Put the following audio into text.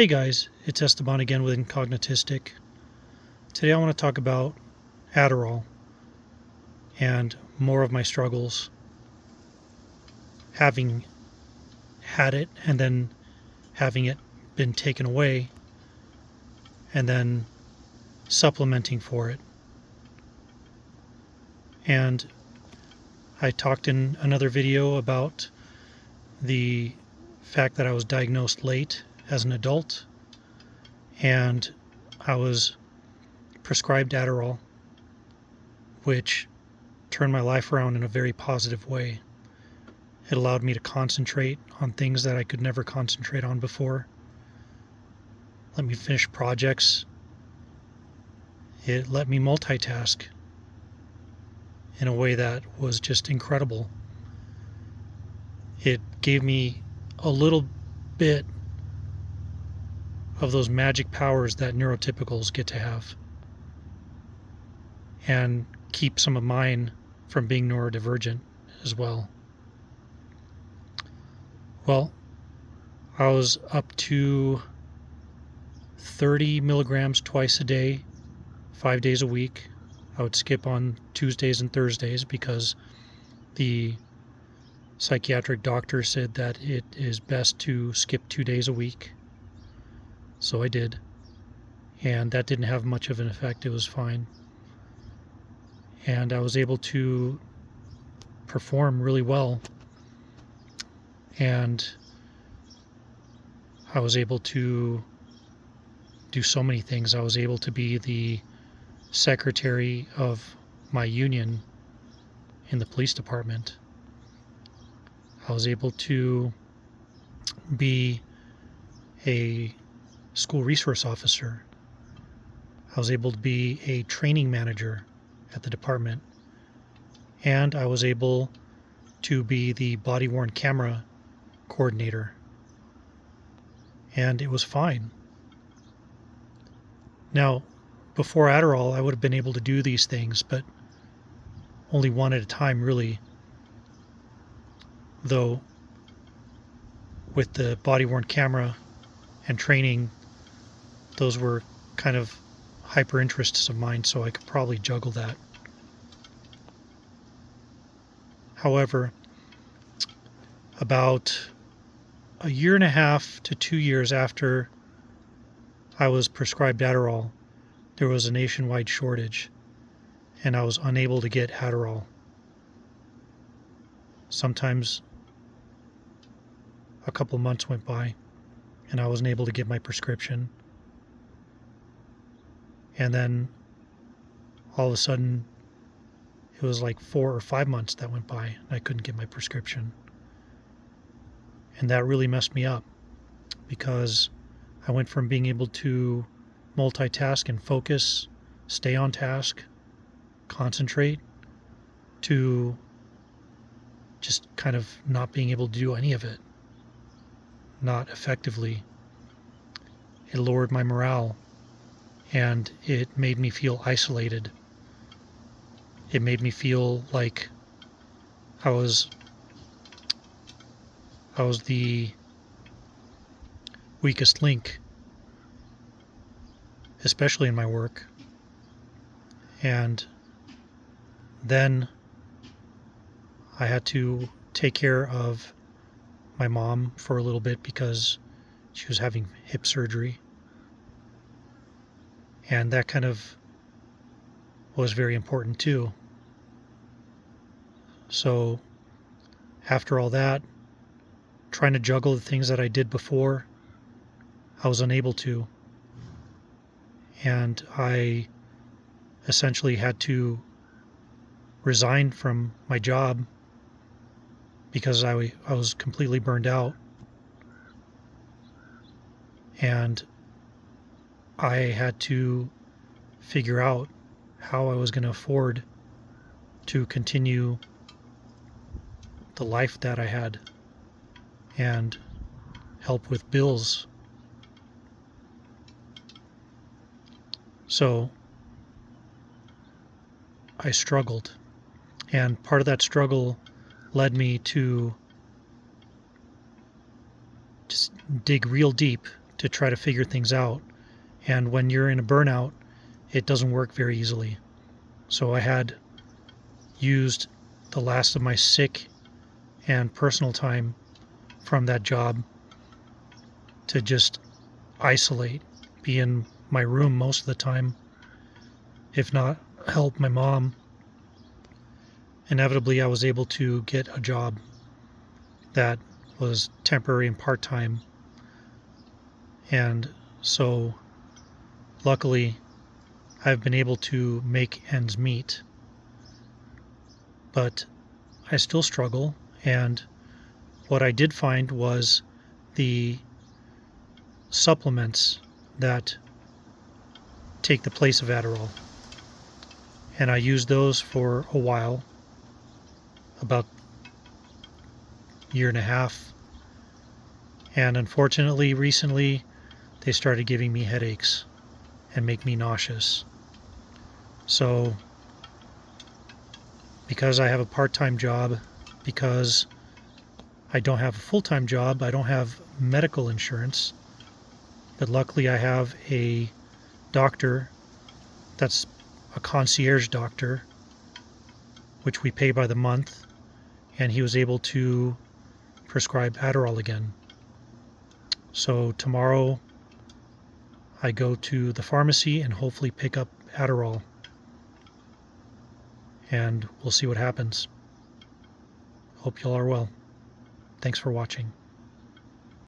Hey guys, it's Esteban again with Incognitistic. Today I want to talk about Adderall and more of my struggles having had it and then having it been taken away and then supplementing for it. And I talked in another video about the fact that I was diagnosed late as an adult and I was prescribed Adderall, which turned my life around in a very positive way. It allowed me to concentrate on things that I could never concentrate on before. Let me finish projects. It let me multitask in a way that was just incredible. It gave me a little bit of those magic powers that neurotypicals get to have, and keep some of mine from being neurodivergent as well. Well, I was up to 30 milligrams twice a day, 5 days a week. I would skip on Tuesdays and Thursdays because the psychiatric doctor said that it is best to skip 2 days a week. So I did. And that didn't have much of an effect. It was fine. And I was able to perform really well. And I was able to do so many things. I was able to be the secretary of my union in the police department. I was able to be a school resource officer. I was able to be a training manager at the department. And I was able to be the body-worn camera coordinator. And it was fine. Now, before Adderall, I would have been able to do these things, but only one at a time, really. Though, with the body-worn camera and training, those were kind of hyper interests of mine, so I could probably juggle that. However, about a year and a half to 2 years after I was prescribed Adderall, there was a nationwide shortage, and I was unable to get Adderall. Sometimes a couple months went by, and I wasn't able to get my prescription. And then all of a sudden, it was like 4 or 5 months that went by, and I couldn't get my prescription. And that really messed me up, because I went from being able to multitask and focus, stay on task, concentrate, to just kind of not being able to do any of it, not effectively. It lowered my morale, and it made me feel isolated. It made me feel like I was the weakest link, especially in my work. And then I had to take care of my mom for a little bit because she was having hip surgery. And that kind of was very important too. So after all that, trying to juggle the things that I did before, I was unable to. And I essentially had to resign from my job because I was completely burned out. And I had to figure out how I was going to afford to continue the life that I had and help with bills. So I struggled, and part of that struggle led me to just dig real deep to try to figure things out. And when you're in a burnout, it doesn't work very easily. So I had used the last of my sick and personal time from that job to just isolate, be in my room most of the time, if not help my mom. Inevitably, I was able to get a job that was temporary and part-time. And so luckily, I've been able to make ends meet. But I still struggle, and what I did find was the supplements that take the place of Adderall. And I used those for a while, about a year and a half. And unfortunately, recently, they started giving me headaches and make me nauseous. So, because I have a part-time job, because I don't have a full-time job, I don't have medical insurance, but luckily I have a doctor that's a concierge doctor, which we pay by the month, and he was able to prescribe Adderall again. So tomorrow I go to the pharmacy and hopefully pick up Adderall, and we'll see what happens. Hope y'all are well. Thanks for watching.